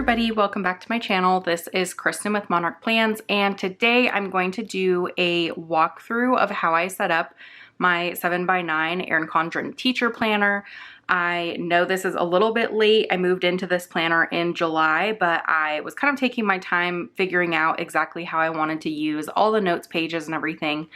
everybody, welcome back to my channel. This is Kristen with Monarch Plans, and today I'm going to do a walkthrough of how I set up my 7x9 ERIN CONDREN teacher planner. I know this is a little bit late. I moved into this planner in July, but I was kind of taking my time figuring out exactly how I wanted to use all the notes pages and everything.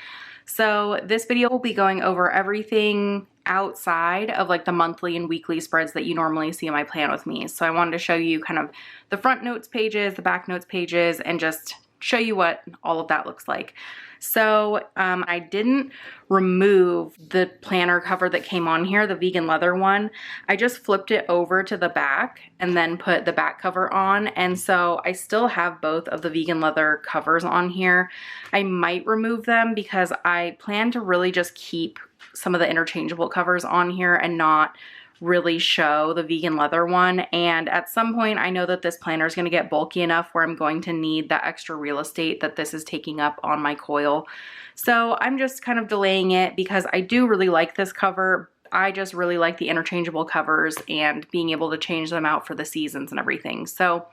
So this video will be going over everything outside of like the monthly and weekly spreads that you normally see in my plan with me. So I wanted to show you kind of the front notes pages, the back notes pages, and just show you what all of that looks like. So I didn't remove the planner cover that came on here, the vegan leather one. I just flipped it over to the back and then put the back cover on. And so I still have both of the vegan leather covers on here. I might remove them because I plan to really just keep some of the interchangeable covers on here and not really show the vegan leather one. And at some point I know that this planner is going to get bulky enough where I'm going to need that extra real estate that this is taking up on my coil. So I'm just kind of delaying it because I do really like this cover. I just really like the interchangeable covers and being able to change them out for the seasons and everything. So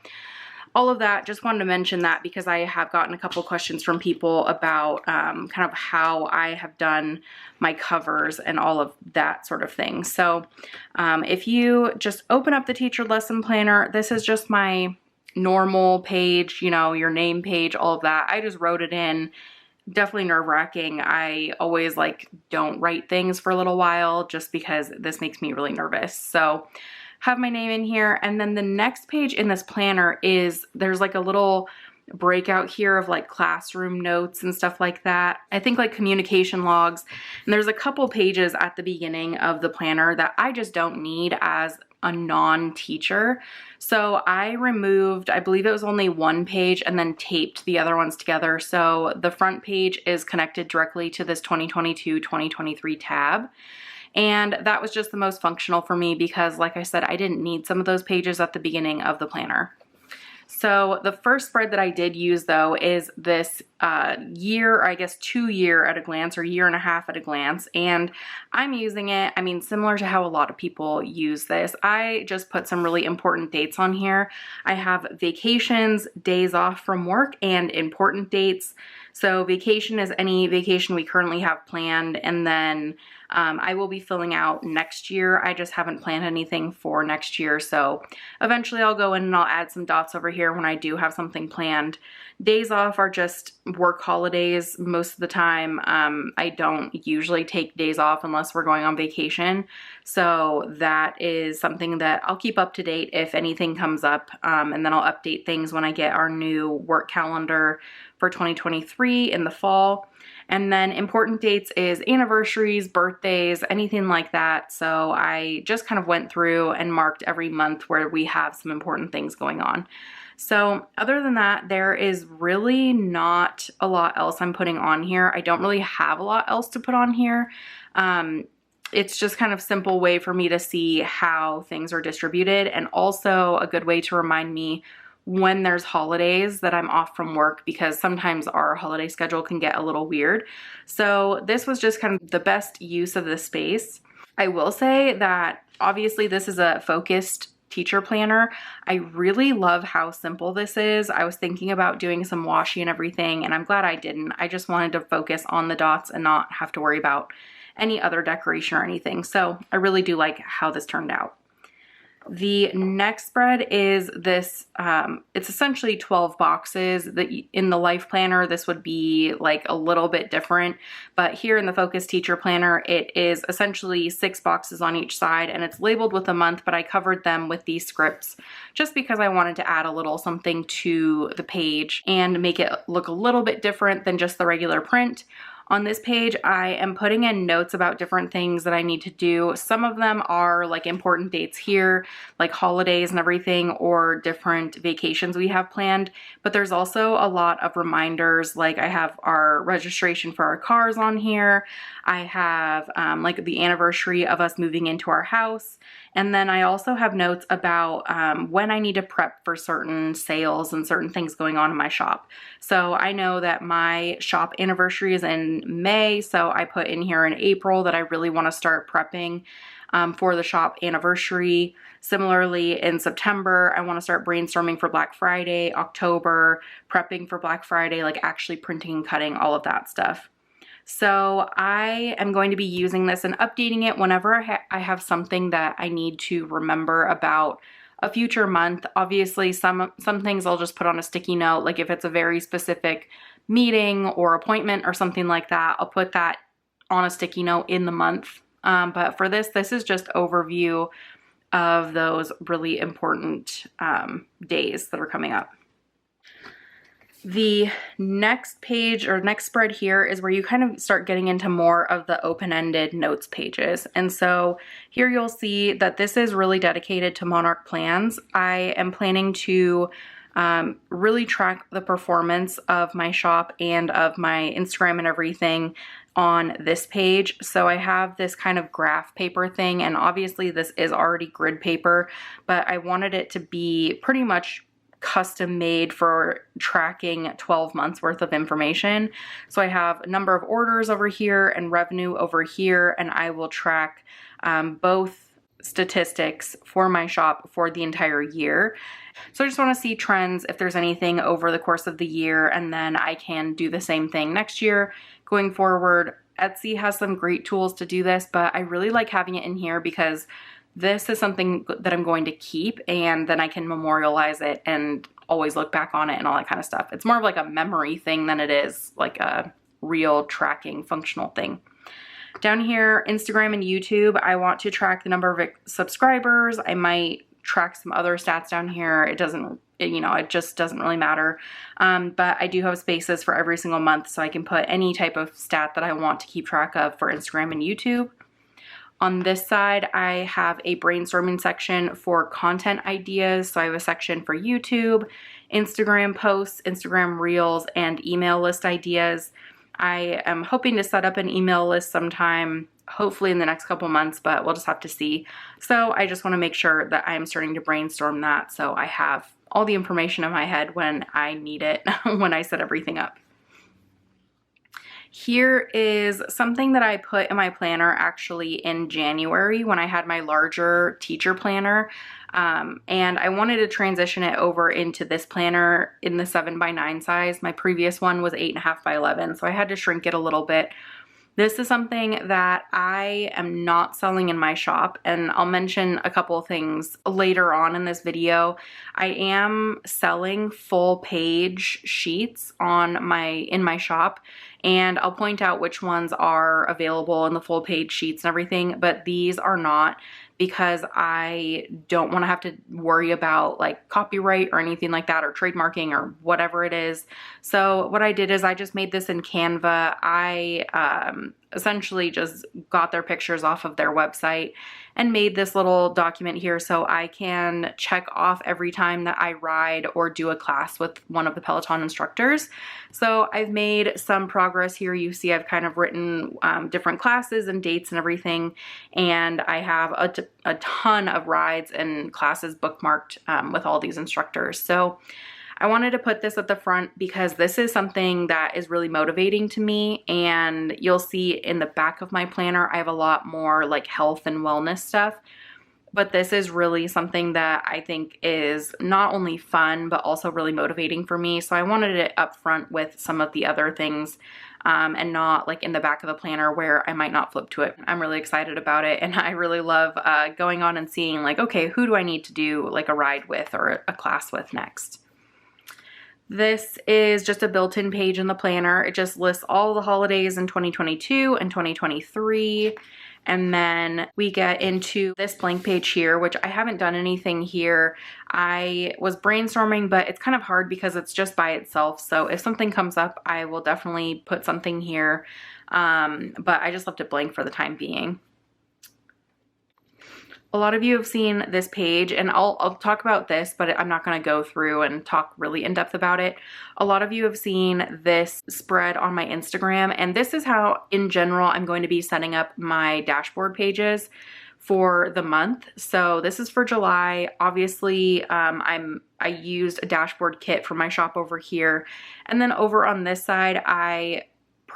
all of that, just wanted to mention that because I have gotten a couple questions from people about kind of how I have done my covers and all of that sort of thing. So if you just open up the teacher lesson planner, this is just my normal page, you know, your name page, all of that. I just wrote it in. Definitely nerve-wracking. I always like don't write things for a little while just because this makes me really nervous. So have my name in here, and then the next page in this planner is there's like a little breakout here of like classroom notes and stuff like that. I think like communication logs, and there's a couple pages at the beginning of the planner that I just don't need as a non-teacher. So I removed, I believe it was only one page, and then taped the other ones together. So the front page is connected directly to this 2022-2023 tab. And that was just the most functional for me because, like I said, I didn't need some of those pages at the beginning of the planner. So the first spread that I did use though is this year, or I guess 2 year at a glance, or year and a half at a glance. And I'm using it, I mean, similar to how a lot of people use this. I just put some really important dates on here. I have vacations, days off from work, and important dates. So vacation is any vacation we currently have planned, and then I will be filling out next year. I just haven't planned anything for next year, so eventually I'll go in and I'll add some dots over here when I do have something planned. Days off are just work holidays most of the time. I don't usually take days off unless we're going on vacation, so that is something that I'll keep up to date if anything comes up, and then I'll update things when I get our new work calendar for 2023 in the fall. And then important dates is anniversaries, birthdays, anything like that. So I just kind of went through and marked every month where we have some important things going on. So other than that, there is really not a lot else I'm putting on here. I don't really have a lot else to put on here. It's just kind of simple way for me to see how things are distributed, and also a good way to remind me when there's holidays that I'm off from work, because sometimes our holiday schedule can get a little weird. So this was just kind of the best use of the space. I will say that obviously this is a focused teacher planner. I really love how simple this is. I was thinking about doing some washi and everything, and I'm glad I didn't. I just wanted to focus on the dots and not have to worry about any other decoration or anything. So I really do like how this turned out. The next spread is this, it's essentially 12 boxes. That in the life planner, this would be like a little bit different, but here in the focus teacher planner, it is essentially 6 boxes on each side, and it's labeled with a month, but I covered them with these scripts just because I wanted to add a little something to the page and make it look a little bit different than just the regular print. On this page, I am putting in notes about different things that I need to do. Some of them are like important dates here, like holidays and everything, or different vacations we have planned. But there's also a lot of reminders, like I have our registration for our cars on here. I have like the anniversary of us moving into our house. And then I also have notes about when I need to prep for certain sales and certain things going on in my shop. So I know that my shop anniversary is in in May, so I put in here in April that I really want to start prepping for the shop anniversary. Similarly, in September, I want to start brainstorming for Black Friday, October, prepping for Black Friday, like actually printing and cutting, all of that stuff. So I am going to be using this and updating it whenever I have something that I need to remember about a future month. Obviously, some things I'll just put on a sticky note, like if it's a very specific meeting or appointment or something like that, I'll put that on a sticky note in the month. But for this is just overview of those really important days that are coming up. The next page or next spread here is where you kind of start getting into more of the open-ended notes pages. And so here you'll see that this is really dedicated to Monarch plans. I am planning to really track the performance of my shop and of my Instagram and everything on this page. So I have this kind of graph paper thing, and obviously this is already grid paper, but I wanted it to be pretty much custom made for tracking 12 months worth of information. So I have a number of orders over here and revenue over here, and I will track both statistics for my shop for the entire year. So I just want to see trends, if there's anything over the course of the year, and then I can do the same thing next year going forward. Etsy has some great tools to do this, but I really like having it in here because this is something that I'm going to keep, and then I can memorialize it and always look back on it and all that kind of stuff. It's more of like a memory thing than it is like a real tracking functional thing. Down here, Instagram and YouTube, I want to track the number of subscribers. I might track some other stats down here. It doesn't, you know, it just doesn't really matter. But I do have spaces for every single month, so I can put any type of stat that I want to keep track of for Instagram and YouTube. On this side, I have a brainstorming section for content ideas. So I have a section for YouTube, Instagram posts, Instagram reels, and email list ideas. I am hoping to set up an email list sometime, hopefully in the next couple months, but we'll just have to see. So I just want to make sure that I'm starting to brainstorm that so I have all the information in my head when I need it, when I set everything up. Here is something that I put in my planner actually in January when I had my larger teacher planner. And I wanted to transition it over into this planner in the 7x9 size. My previous one was 8.5 by 11, so I had to shrink it a little bit. This is something that I am not selling in my shop, and I'll mention a couple of things later on in this video. I am selling full page sheets in my shop, and I'll point out which ones are available in the full page sheets and everything, but these are not, because I don't want to have to worry about like copyright or anything like that, or trademarking or whatever it is. So what I did is I just made this in Canva. I essentially just got their pictures off of their website and made this little document here so I can check off every time that I ride or do a class with one of the Peloton instructors. So I've made some progress here. You see I've kind of written different classes and dates and everything, and I have a ton of rides and classes bookmarked with all these instructors. So I wanted to put this at the front because this is something that is really motivating to me, and you'll see in the back of my planner I have a lot more like health and wellness stuff, but this is really something that I think is not only fun but also really motivating for me. So I wanted it up front with some of the other things and not like in the back of the planner where I might not flip to it. I'm really excited about it, and I really love going on and seeing like, okay, who do I need to do like a ride with or a class with next? This is just a built-in page in the planner. It just lists all the holidays in 2022 and 2023. And then we get into this blank page here, which I haven't done anything here. I was brainstorming, but it's kind of hard because it's just by itself. So if something comes up, I will definitely put something here. But I just left it blank for the time being. A lot of you have seen this page, and I'll talk about this, but I'm not going to go through and talk really in depth about it. A lot of you have seen this spread on my Instagram, and this is how, in general, I'm going to be setting up my dashboard pages for the month. So this is for July. Obviously, I used a dashboard kit for my shop over here, and then over on this side, I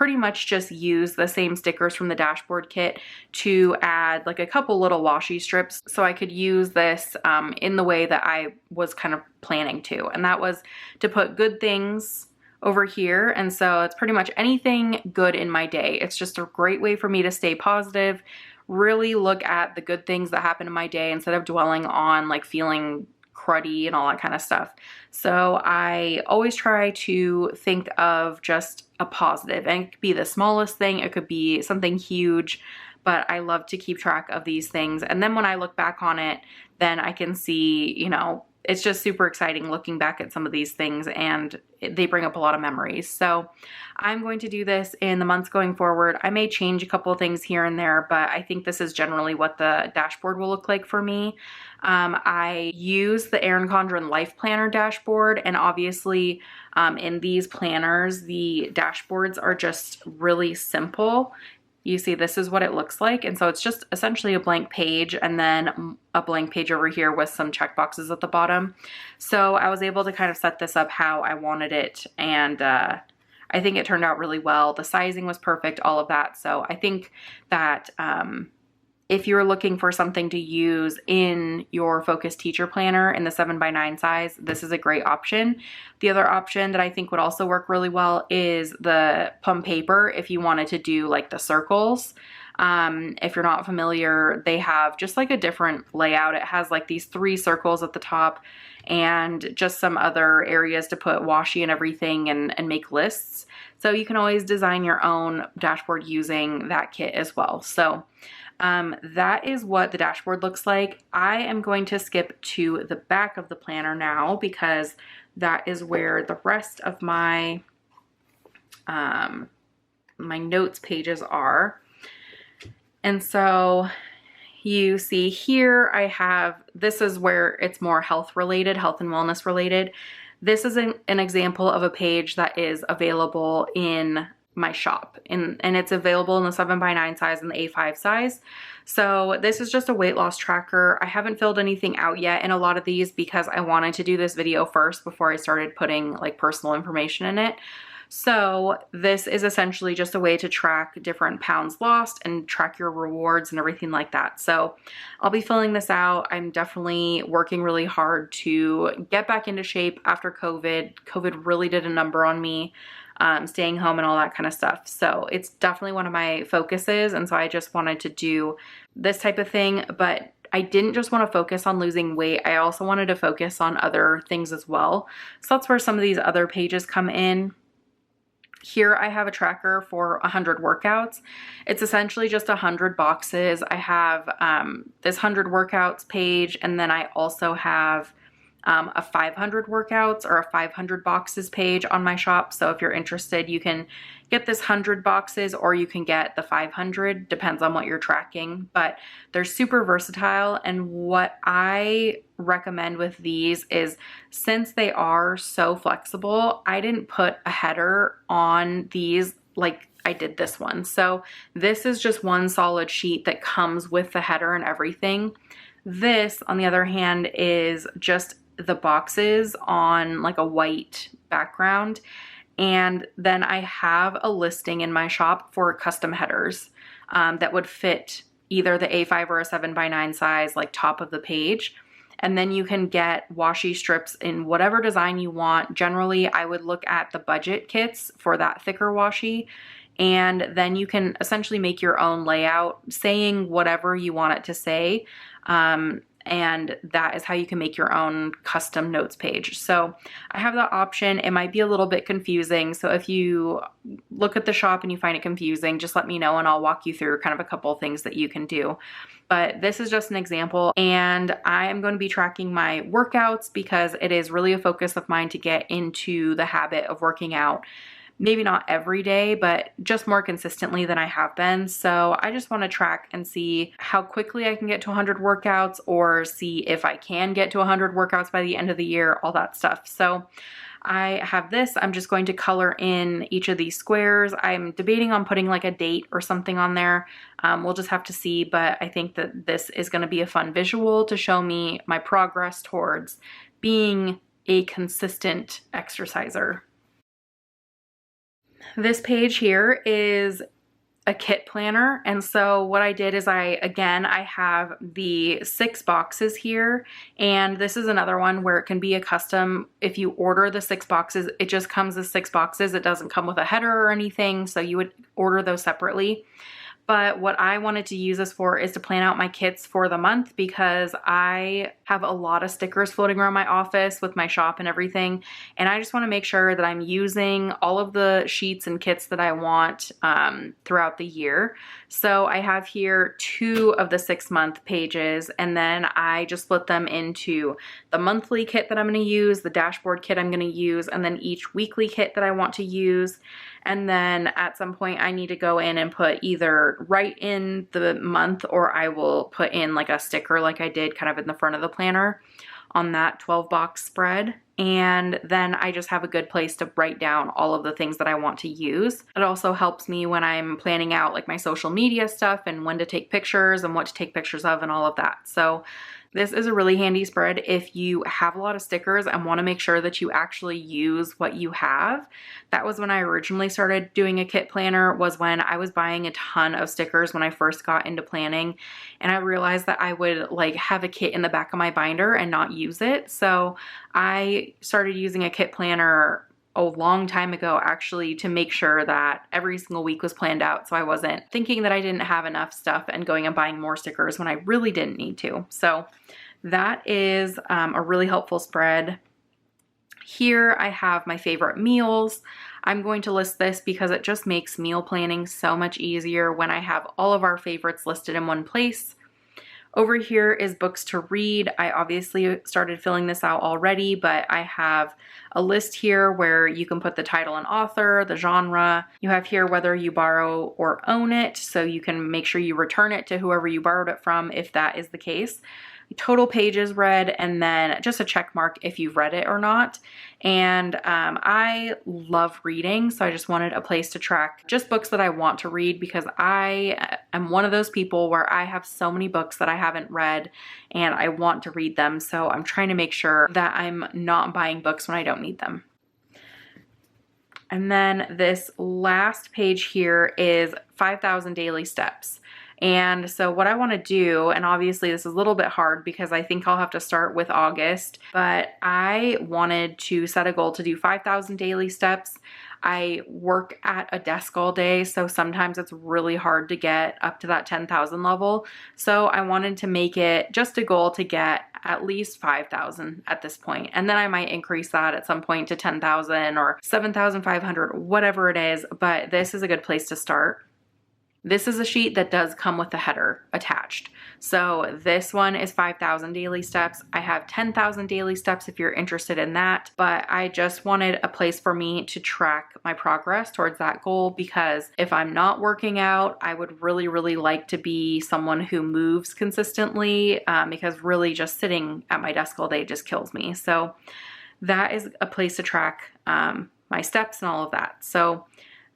pretty much just used the same stickers from the dashboard kit to add like a couple little washi strips so I could use this in the way that I was kind of planning to. And that was to put good things over here. And so it's pretty much anything good in my day. It's just a great way for me to stay positive, really look at the good things that happen in my day instead of dwelling on like feeling cruddy and all that kind of stuff. So I always try to think of just a positive, and it could be the smallest thing, it could be something huge, but I love to keep track of these things. And then when I look back on it, then I can see, you know, it's just super exciting looking back at some of these things, and they bring up a lot of memories. So I'm going to do this in the months going forward. I may change a couple of things here and there, but I think this is generally what the dashboard will look like for me. I use the ERIN CONDREN Life Planner dashboard, and obviously in these planners, the dashboards are just really simple. You see, this is what it looks like. And so it's just essentially a blank page and then a blank page over here with some check boxes at the bottom. So I was able to kind of set this up how I wanted it. And I think it turned out really well. The sizing was perfect, all of that. So I think that if you're looking for something to use in your Focus Teacher Planner in the 7x9 size, this is a great option. The other option that I think would also work really well is the Plum paper if you wanted to do like the circles. If you're not familiar, they have just like a different layout. It has like these 3 circles at the top and just some other areas to put washi and everything and make lists. So you can always design your own dashboard using that kit as well. So that is what the dashboard looks like. I am going to skip to the back of the planner now because that is where the rest of my my notes pages are. And so you see here I have, this is where it's more health related, health and wellness related. This is an example of a page that is available in my shop, and it's available in the 7x9 size and the A5 size. So this is just a weight loss tracker. I haven't filled anything out yet in a lot of these because I wanted to do this video first before I started putting like personal information in it. So this is essentially just a way to track different pounds lost and track your rewards and everything like that. So I'll be filling this out. I'm definitely working really hard to get back into shape after COVID. COVID really did a number on me. Staying home and all that kind of stuff. So it's definitely one of my focuses. And so I just wanted to do this type of thing, but I didn't just want to focus on losing weight. I also wanted to focus on other things as well. So that's where some of these other pages come in. Here I have a tracker for 100 workouts. It's essentially just 100 boxes. I have this 100 workouts page, and then I also have a 500 workouts or a 500 boxes page on my shop. So if you're interested, you can get this 100 boxes or you can get the 500, depends on what you're tracking, but they're super versatile. And what I recommend with these is, since they are so flexible, I didn't put a header on these like I did this one. So this is just one solid sheet that comes with the header and everything. This, on the other hand, is just the boxes on like a white background. And then I have a listing in my shop for custom headers that would fit either the A5 or a 7x9 size, like top of the page. And then you can get washi strips in whatever design you want. Generally, I would look at the budget kits for that thicker washi. And then you can essentially make your own layout saying whatever you want it to say. And that is how you can make your own custom notes page. So I have that option. It might be a little bit confusing. So if you look at the shop and you find it confusing, just let me know and I'll walk you through kind of a couple of things that you can do. But this is just an example, and I am going to be tracking my workouts because it is really a focus of mine to get into the habit of working out. Maybe not every day, but just more consistently than I have been. So I just want to track and see how quickly I can get to 100 workouts, or see if I can get to 100 workouts by the end of the year, all that stuff. So I have this. I'm just going to color in each of these squares. I'm debating on putting like a date or something on there. We'll just have to see, but I think that this is going to be a fun visual to show me my progress towards being a consistent exerciser. This page here is a kit planner, and so what I did is I have the 6 boxes here, and this is another one where it can be a custom. If you order the 6 boxes, it just comes as 6 boxes. It doesn't come with a header or anything, so you would order those separately. But what I wanted to use this for is to plan out my kits for the month, because I have a lot of stickers floating around my office with my shop and everything. And I just want to make sure that I'm using all of the sheets and kits that I want throughout the year. So I have here 2 of the 6-month pages, and then I just split them into the monthly kit that I'm going to use, the dashboard kit I'm going to use, and then each weekly kit that I want to use. And then at some point I need to go in and put either right in the month, or I will put in like a sticker like I did kind of in the front of the planner on that 12-box spread. And then I just have a good place to write down all of the things that I want to use. It also helps me when I'm planning out like my social media stuff and when to take pictures and what to take pictures of and all of that. So this is a really handy spread if you have a lot of stickers and want to make sure that you actually use what you have. That was when I originally started doing a kit planner, was when I was buying a ton of stickers when I first got into planning, and I realized that I would like have a kit in the back of my binder and not use it. So I started using a kit planner a long time ago, actually, to make sure that every single week was planned out, so I wasn't thinking that I didn't have enough stuff and going and buying more stickers when I really didn't need to. So that is a really helpful spread. Here I have my favorite meals. I'm going to list this because it just makes meal planning so much easier when I have all of our favorites listed in one place. Over here is books to read. I obviously started filling this out already, but I have a list here where you can put the title and author, the genre. You have here whether you borrow or own it, so you can make sure you return it to whoever you borrowed it from if that is the case. Total pages read, and then just a check mark if you've read it or not. And I love reading, so I just wanted a place to track just books that I want to read, because I am one of those people where I have so many books that I haven't read and I want to read them. So I'm trying to make sure that I'm not buying books when I don't need them. And then this last page here is 5,000 daily steps. And so what I want to do, and obviously this is a little bit hard because I think I'll have to start with August, but I wanted to set a goal to do 5,000 daily steps. I work at a desk all day, so sometimes it's really hard to get up to that 10,000 level. So I wanted to make it just a goal to get at least 5,000 at this point. And then I might increase that at some point to 10,000 or 7,500, whatever it is, but this is a good place to start. This is a sheet that does come with the header attached. So this one is 5,000 daily steps. I have 10,000 daily steps if you're interested in that, but I just wanted a place for me to track my progress towards that goal, because if I'm not working out, I would really, really like to be someone who moves consistently, because really just sitting at my desk all day just kills me. So that is a place to track my steps and all of that. So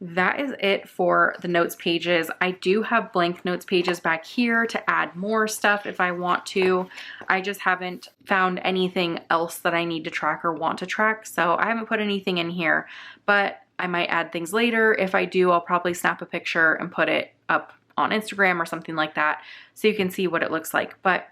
that is it for the notes pages. I do have blank notes pages back here to add more stuff if I want to. I just haven't found anything else that I need to track or want to track, so I haven't put anything in here, but I might add things later. If I do, I'll probably snap a picture and put it up on Instagram or something like that so you can see what it looks like. But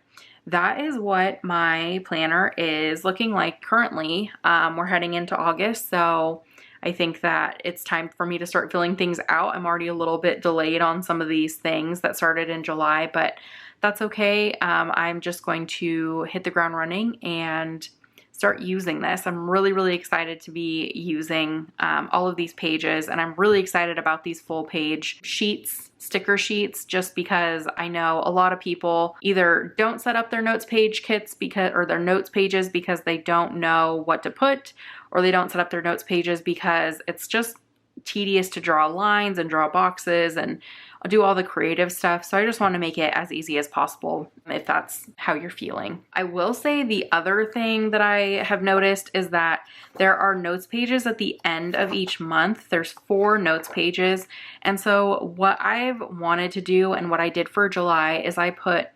that is what my planner is looking like currently. We're heading into August, so I think that it's time for me to start filling things out. I'm already a little bit delayed on some of these things that started in July, but that's okay. I'm just going to hit the ground running and start using this. I'm really, really excited to be using all of these pages, and I'm really excited about these full page sheets, sticker sheets, just because I know a lot of people either don't set up their notes page kits or their notes pages because they don't know what to put, or they don't set up their notes pages because it's just tedious to draw lines and draw boxes and do all the creative stuff. So I just want to make it as easy as possible if that's how you're feeling. I will say the other thing that I have noticed is that there are notes pages at the end of each month. There's 4 notes pages. And so what I've wanted to do and what I did for July is I put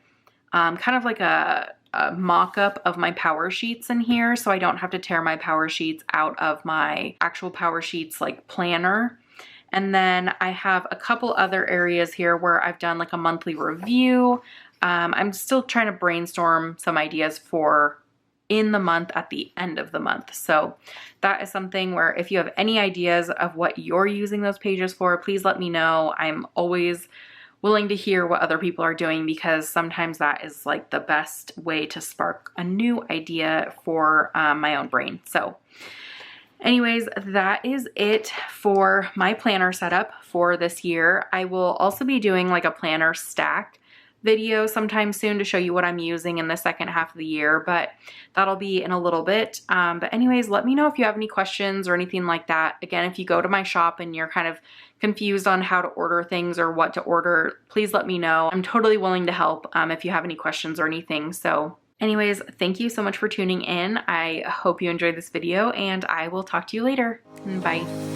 kind of like a mock-up of my power sheets in here, so I don't have to tear my power sheets out of my actual power sheets like planner. And then I have a couple other areas here where I've done like a monthly review. I'm still trying to brainstorm some ideas for in the month at the end of the month. So that is something where if you have any ideas of what you're using those pages for, please let me know. I'm always willing to hear what other people are doing because sometimes that is like the best way to spark a new idea for my own brain. So anyways, that is it for my planner setup for this year. I will also be doing like a planner stack video sometime soon to show you what I'm using in the second half of the year, but that'll be in a little bit. But anyways, let me know if you have any questions or anything like that. Again, if you go to my shop and you're kind of confused on how to order things or what to order, please let me know. I'm totally willing to help if you have any questions or anything. So anyways, thank you so much for tuning in. I hope you enjoyed this video and I will talk to you later. Bye.